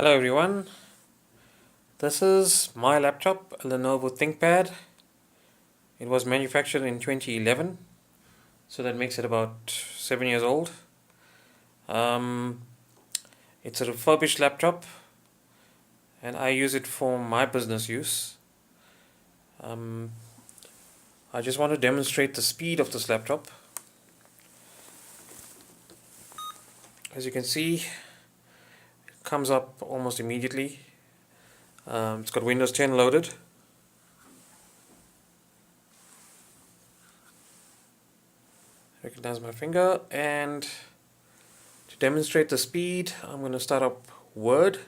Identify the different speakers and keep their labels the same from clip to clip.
Speaker 1: Hello everyone, this is my laptop, a Lenovo ThinkPad. It was manufactured in 2011, so that makes it about 7 years old. Um, it's a refurbished laptop and I use it for my business use. I just want to demonstrate the speed of this laptop. As you can see, it comes up almost immediately. It's got Windows 10 loaded. Recognize my finger, and to demonstrate the speed, I'm going to start up Word.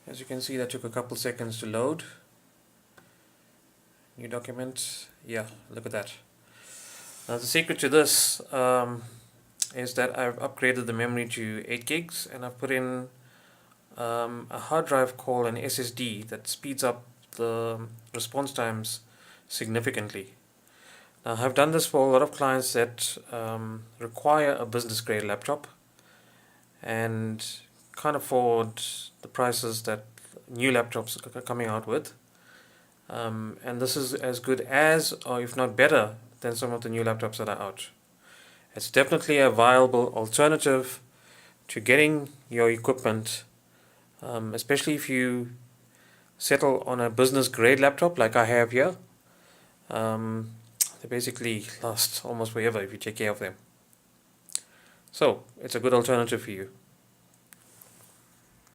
Speaker 1: As you can see, that took a couple seconds to load. New document, yeah, look at that. Now the secret to this is that I've upgraded the memory to 8 gigs and I've put in a hard drive called an SSD that speeds up the response times significantly. Now I've done this for a lot of clients that require a business grade laptop and can't afford the prices that new laptops are coming out with. And this is as good as, or if not better, than some of the new laptops that are out. It's definitely a viable alternative to getting your equipment, especially if you settle on a business grade laptop like I have here. They basically last almost forever if you take care of them. So it's a good alternative for you.